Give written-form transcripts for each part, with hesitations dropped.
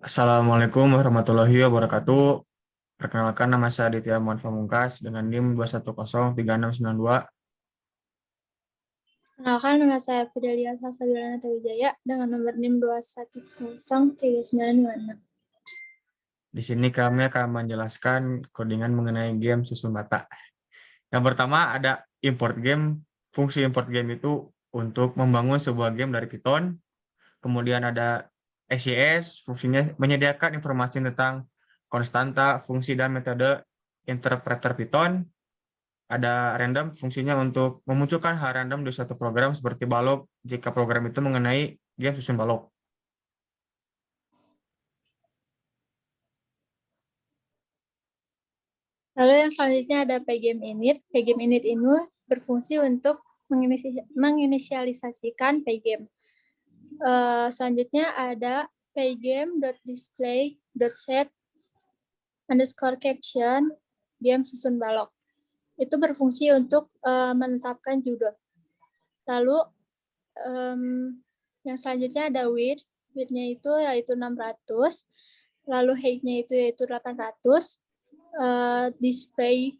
Assalamualaikum warahmatullahi wabarakatuh. Perkenalkan, nama saya Aditya Muhammad Pamungkas dengan NIM 2103692. Kenalkan, nama saya Fidelia Salsabila Wijaya dengan nomor NIM 2103956. Di sini kami akan menjelaskan codingan mengenai game Susun Bata. Yang pertama ada import game. Fungsi import game itu untuk membangun sebuah game dari Python. Kemudian ada SJS, fungsinya menyediakan informasi tentang konstanta, fungsi, dan metode interpreter Python. Ada random, fungsinya untuk memunculkan hal random di suatu program seperti balok jika program itu mengenai game susun balok. Lalu yang selanjutnya ada pygame-init. Pygame-init ini berfungsi untuk menginisialisasikan pygame. Selanjutnya ada pygame.display.set_caption game susun balok. Itu berfungsi untuk menetapkan judul. Lalu yang selanjutnya ada width. Width-nya itu yaitu 600. Lalu height-nya itu yaitu 800. Display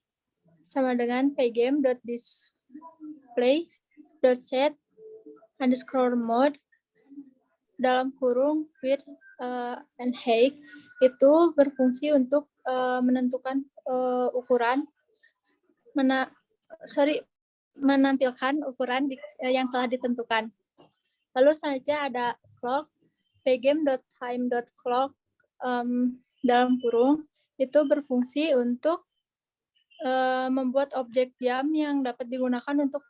sama dengan pygame.display.set_mode dalam kurung width and height itu berfungsi untuk menentukan ukuran menampilkan ukuran yang telah ditentukan. Lalu selanjutnya ada clock. pygame.time.clock dalam kurung itu berfungsi untuk membuat objek jam yang dapat digunakan untuk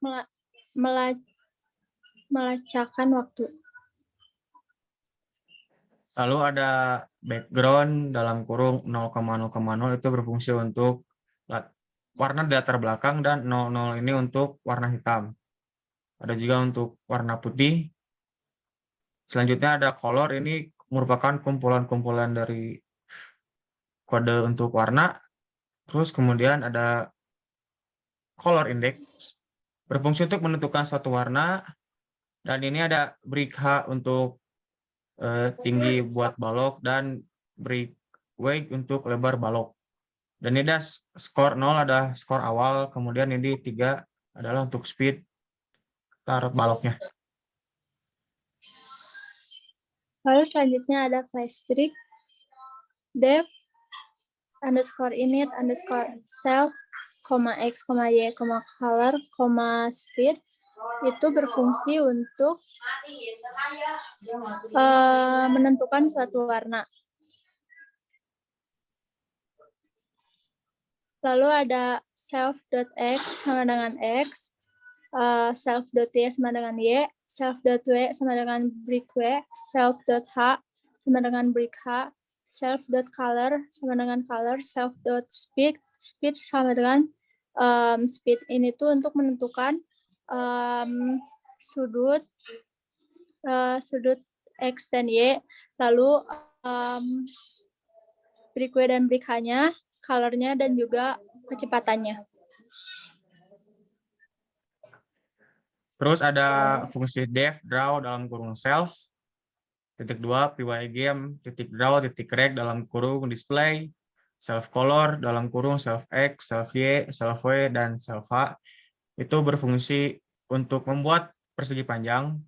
melacakkan waktu. Lalu ada background dalam kurung 0,0,0 itu berfungsi untuk warna di latar belakang, dan 00 ini untuk warna hitam. Ada juga untuk warna putih. Selanjutnya ada color, ini merupakan kumpulan-kumpulan dari kode untuk warna. Terus kemudian ada color index, berfungsi untuk menentukan suatu warna, dan ini ada break H untuk tinggi buat balok, dan break weight untuk lebar balok. Dan ini ada skor 0, ada skor awal, kemudian ini 3 adalah untuk speed taruh baloknya. Lalu selanjutnya ada class break. Def _init _self, x, y, color, speed itu berfungsi untuk menentukan suatu warna. Lalu ada self.x sama dengan x, self.y sama dengan y, self.w sama dengan break w, self.h sama dengan break h, self.color sama dengan color, self.speed sama dengan speed. Ini tuh untuk menentukan sudut x dan y, lalu break w dan break h-nya, color-nya, dan juga kecepatannya. Terus ada fungsi def draw dalam kurung self, -2 pygame .draw .rect dalam kurung display, self color dalam kurung self x, self y, self w, dan self h. Itu berfungsi untuk membuat persegi panjang.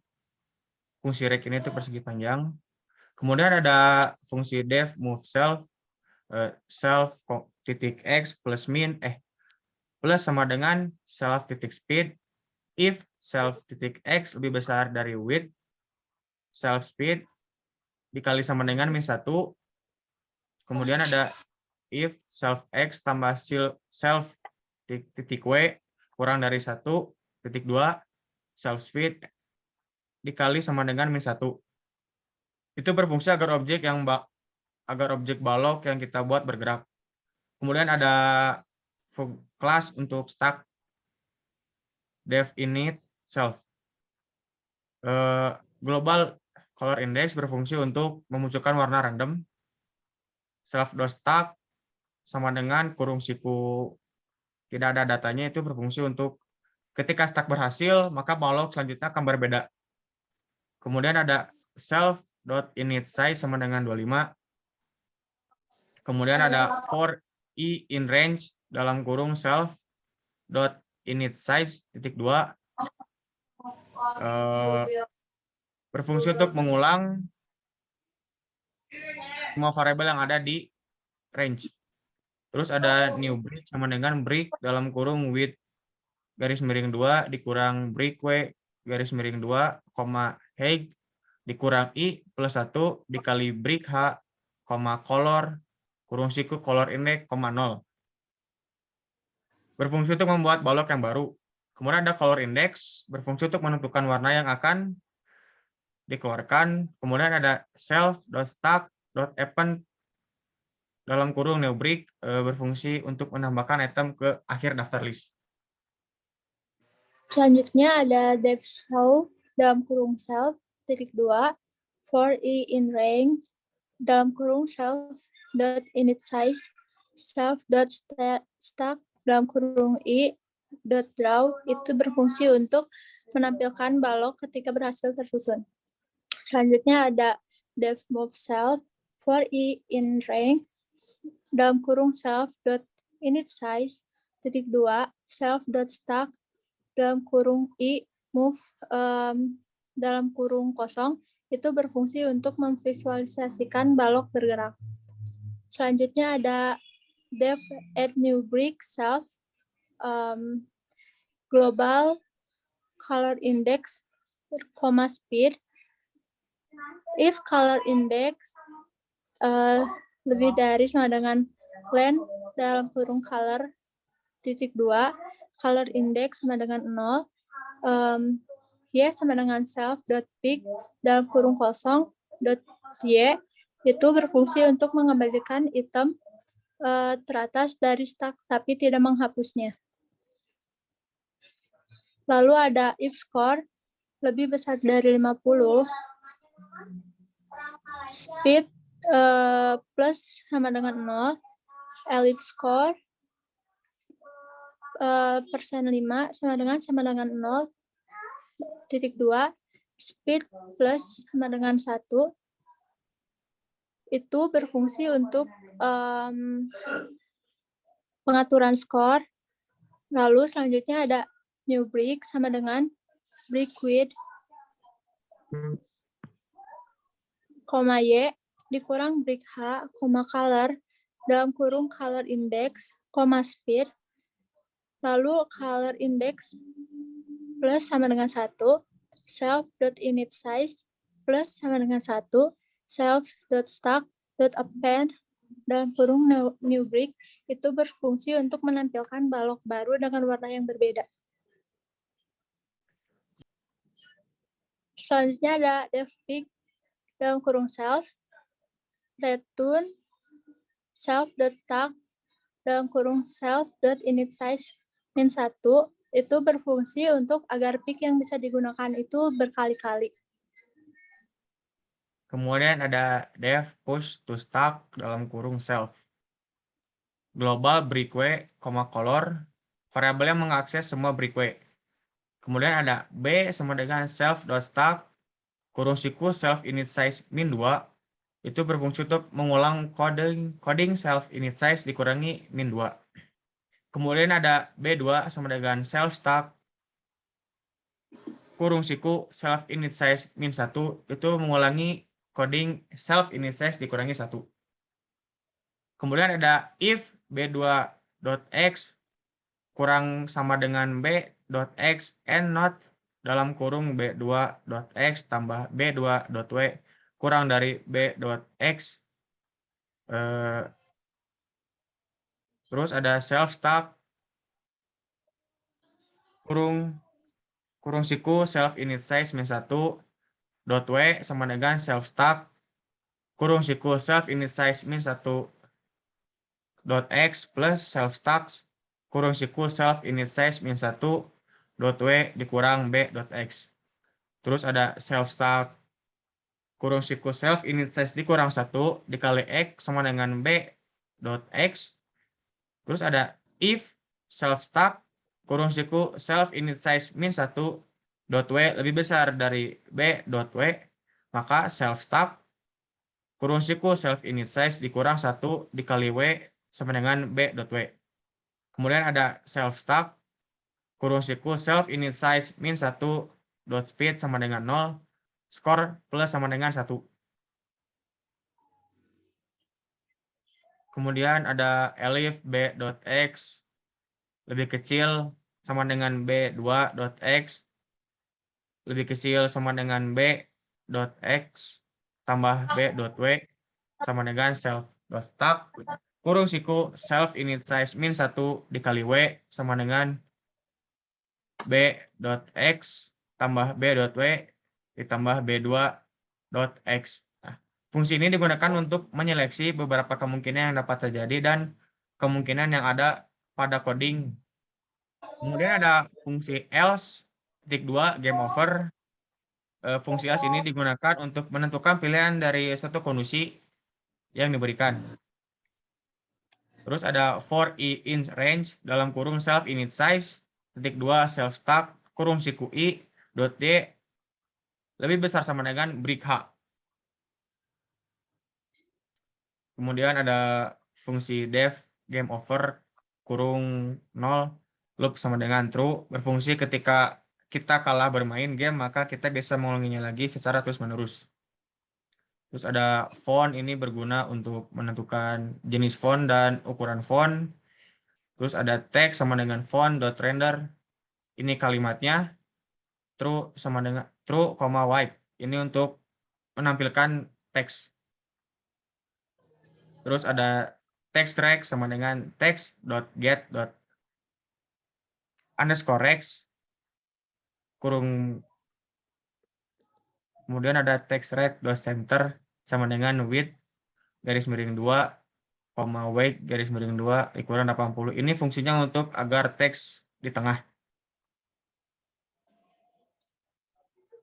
Fungsi rect ini itu persegi panjang. Kemudian ada fungsi def move self, self.x plus min plus sama dengan self.speed if self.x lebih besar dari width self speed dikali sama dengan -1. Kemudian ada if self.x tambah self.w kurang dari 1.2 self speed dikali sama dengan -1. Itu berfungsi agar objek balok yang kita buat bergerak. Kemudian ada kelas untuk stack def init self. Global color index berfungsi untuk memunculkan warna random. Self.stack sama dengan kurung siku tidak ada datanya, itu berfungsi untuk ketika stack berhasil maka balok selanjutnya akan berbeda. Kemudian ada self.init size sama dengan 25. Kemudian ada for i in range dalam kurung self dot init size titik 2 berfungsi untuk mengulang semua variabel yang ada di range. Terus ada new break sama dengan break dalam kurung with garis miring 2 dikurang breakaway garis miring 2, height dikurang i plus 1 dikali break h, color kurung siku color index, 0. Berfungsi untuk membuat balok yang baru. Kemudian ada color index berfungsi untuk menentukan warna yang akan dikeluarkan. Kemudian ada self.stack.append dalam kurung new break berfungsi untuk menambahkan item ke akhir daftar list. Selanjutnya ada def show dalam kurung self titik 2 for i in range dalam kurung self dot init size self dot stack dalam kurung i dot draw itu berfungsi untuk menampilkan balok ketika berhasil tersusun. Selanjutnya ada def move self for i in range dalam kurung self dot init size titik 2 self dot stack dalam kurung i move dalam kurung kosong itu berfungsi untuk memvisualisasikan balok bergerak. Selanjutnya ada def add new brick self global color index, speed. If color index lebih dari sama dengan length dalam kurung color titik 2, color index sama dengan 0, y sama dengan self.pick dalam kurung kosong .y itu berfungsi untuk mengembalikan item teratas dari stack tapi tidak menghapusnya. Lalu ada if score lebih besar dari 50, speed plus sama dengan 0, elif score persen 5 sama dengan 0, titik 2, speed plus sama dengan 1, itu berfungsi untuk pengaturan skor. Lalu selanjutnya ada new break sama dengan break width, y dikurang break h, color dalam kurung color index, speed. Lalu color index plus sama dengan 1, self.init size plus sama dengan 1, self.stack.append dalam kurung new break itu berfungsi untuk menampilkan balok baru dengan warna yang berbeda. Selanjutnya ada def pick dalam kurung self, return self.stack dalam kurung self.init size min 1 itu berfungsi untuk agar pick yang bisa digunakan itu berkali-kali. Kemudian ada def push to stack dalam kurung self. Global breakaway, color, variabel yang mengakses semua breakaway. Kemudian ada B sama dengan self.stack, kurung siku self init size min 2, itu berfungsi untuk mengulang coding self init size dikurangi min 2. Kemudian ada B2 sama dengan self stack, kurung siku self init size min 1, itu mengulangi coding self init size dikurangi 1. Kemudian ada if b2.x kurang sama dengan b.x and not dalam kurung b2.x tambah b2.w kurang dari b.x. Terus ada self stack kurung siku self init size min 1 .w sama dengan self stack kurung siku self init size min 1 .x plus self stacks kurung siku self init size min 1 .w dikurang b.x. Terus ada self stack kurung siku self init size dikurang 1 dikali x sama dengan b.x. Terus ada if self stack kurung siku self init size min 1 .w lebih besar dari b.w, maka self stack kurung siku self init size dikurang 1 dikali W sama dengan B.W. Kemudian ada self stack, kurung siku self init size min 1 dot speed sama dengan 0, skor plus sama dengan 1. Kemudian ada elif b.x lebih kecil sama dengan b2.x lebih kecil sama dengan b.x tambah b.w sama dengan self.stack kurung siku self init size min 1 dikali W sama dengan b.x tambah b.w ditambah b2.x. Nah, fungsi ini digunakan untuk menyeleksi beberapa kemungkinan yang dapat terjadi dan kemungkinan yang ada pada coding. Kemudian ada fungsi else, titik 2, game over. Fungsi else ini digunakan untuk menentukan pilihan dari satu kondisi yang diberikan. Terus ada for i in range dalam kurung self init size, titik 2 self stack, kurung siku i, dot d lebih besar sama dengan break h. Kemudian ada fungsi def game over kurung 0 loop sama dengan true berfungsi ketika kita kalah bermain game maka kita bisa mengulanginya lagi secara terus-menerus. Terus ada font ini berguna untuk menentukan jenis font dan ukuran font. Terus ada text sama dengan font dot render. Ini kalimatnya true sama dengan true, white. Ini untuk menampilkan teks. Terus ada text rect sama dengan text dot get dot underscore rex kurung. Kemudian ada text rect dot center sama dengan width garis miring 2, weight garis miring 2 ukuran 80. Ini fungsinya untuk agar teks di tengah.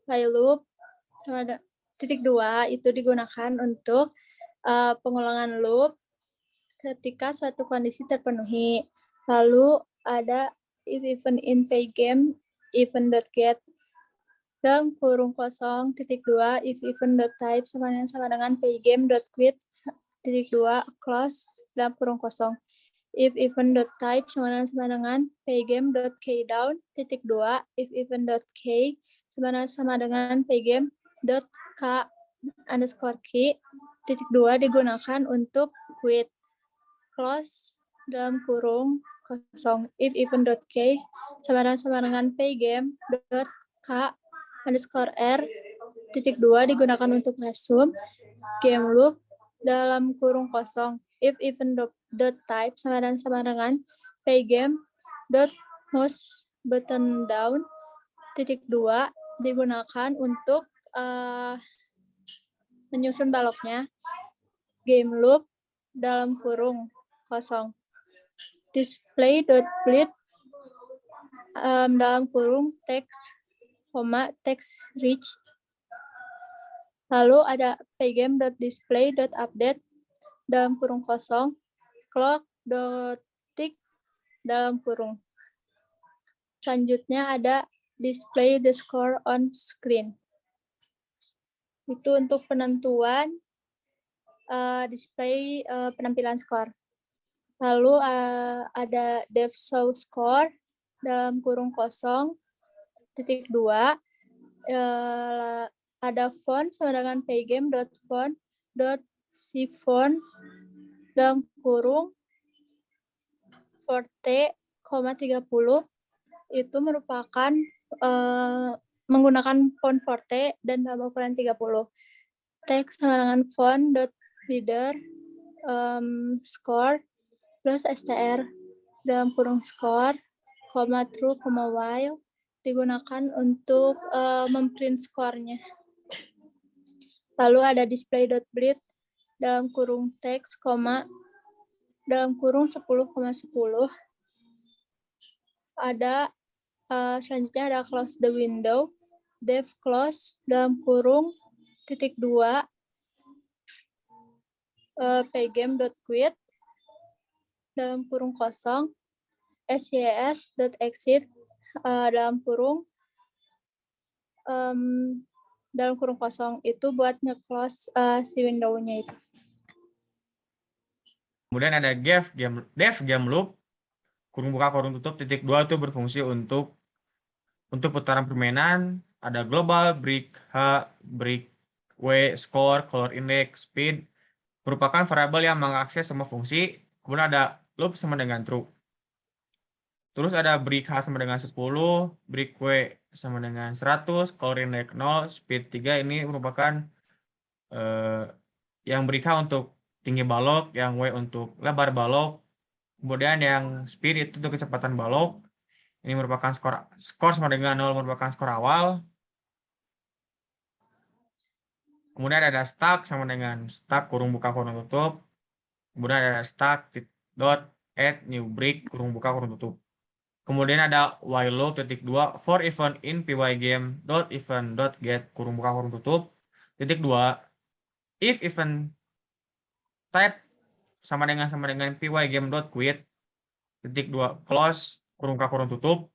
While loop ada titik 2 itu digunakan untuk pengulangan loop ketika suatu kondisi terpenuhi. Lalu ada if even in pygame even.get dalam kurung kosong titik 2 if even.type sama dengan pygame.quit titik 2 close dalam kurung kosong if even.type sama dengan pygame.kdown titik 2 if even.k sama dengan pygame.k underscore key titik 2 digunakan untuk quit close dalam kurung kosong if even.k sama dengan pygame.k underscore r titik 2 digunakan untuk resume game loop dalam kurung kosong if even.type sama dengan pygame dot mouse button down titik 2 digunakan untuk menyusun baloknya game loop dalam kurung kosong display.bleed dalam kurung text text rich. Lalu ada pygame.display.update dalam kurung kosong clock.tick dalam kurung. Selanjutnya ada display the score on screen. Itu untuk penentuan display penampilan skor. Lalu ada def show score dalam kurung kosong titik 2 ada font sama dengan pygame.font.cfont dalam kurung forte, 30 itu merupakan menggunakan font forte dan dalam ukuran 30. Teks sama dengan font.reader score plus str dalam kurung score, true, while digunakan untuk memprint skornya. Lalu ada display.bleed dalam kurung teks, dalam kurung 10,10. Ada selanjutnya ada close the window, def close dalam kurung titik 2 pygame.quit dalam kurung kosong sys.exit dalam kurung dalam kurung kosong itu buat nge-close si window-nya itu. Kemudian ada def game loop, kurung buka kurung tutup titik 2 itu berfungsi untuk putaran permainan. Ada global, break H, break W, score, color index, speed, merupakan variabel yang mengakses semua fungsi. Kemudian ada loop sama dengan true. Terus ada break H sama dengan 10, break W sama dengan 100, color index 0, speed 3 ini merupakan yang break H untuk tinggi balok, yang W untuk lebar balok, kemudian yang speed itu untuk kecepatan balok. Ini merupakan skor sama dengan 0 merupakan skor awal. Kemudian ada stack sama dengan stack kurung buka kurung tutup. Kemudian ada stack dot add new break kurung buka kurung tutup. Kemudian ada while loop titik 2 for event in py game dot event dot get kurung buka kurung tutup titik 2 if event type sama dengan py game dot quit titik 2 close kurung buka kurung tutup.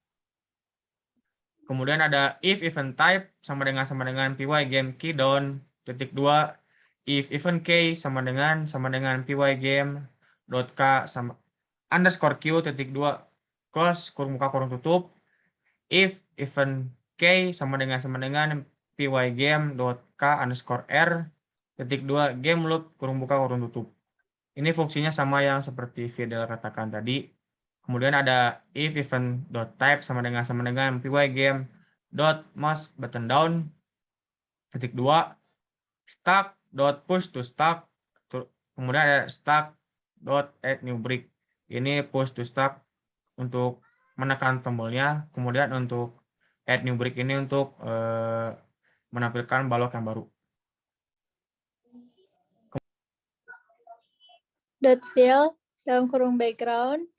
Kemudian ada if event type sama dengan py game key down titik 2 if event k sama dengan py game dot k sama underscore q titik 2 close kurung buka kurung tutup. If event k sama dengan py game dot k underscore r titik 2 game loop kurung buka kurung tutup. Ini fungsinya sama yang seperti Fidel katakan tadi. Kemudian ada if event dot type sama dengan py game dot mouse button down titik 2 stack dot push to stack. Kemudian ada stack dot add new brick. Ini push to stack untuk menekan tombolnya. Kemudian untuk add new brick ini untuk menampilkan balok yang baru. Dot fill dalam kurung background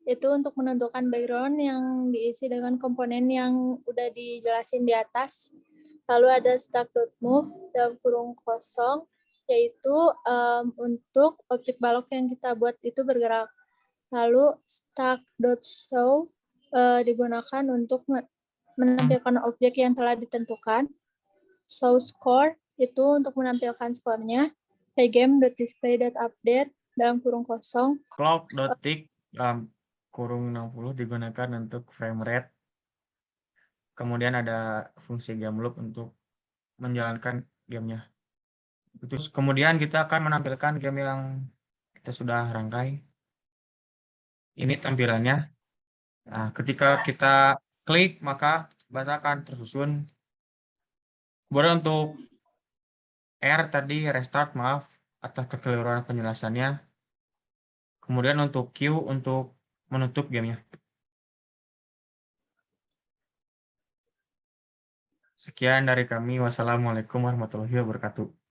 itu untuk menentukan background yang diisi dengan komponen yang udah dijelasin di atas. Lalu ada stack.move dalam kurung kosong, yaitu untuk objek balok yang kita buat itu bergerak. Lalu stack.show digunakan untuk menampilkan objek yang telah ditentukan. Show score itu untuk menampilkan skornya. Pygame.display.update dalam kurung kosong. Clock.tick dalam kurung 60 digunakan untuk frame rate. Kemudian ada fungsi game loop untuk menjalankan gamenya. Terus kemudian kita akan menampilkan game yang kita sudah rangkai. Ini tampilannya. Nah, ketika kita klik maka bata akan tersusun. Kemudian untuk R tadi restart, maaf atas kekeliruan penjelasannya. Kemudian untuk Q untuk menutup gamenya. Sekian dari kami. Wassalamualaikum warahmatullahi wabarakatuh.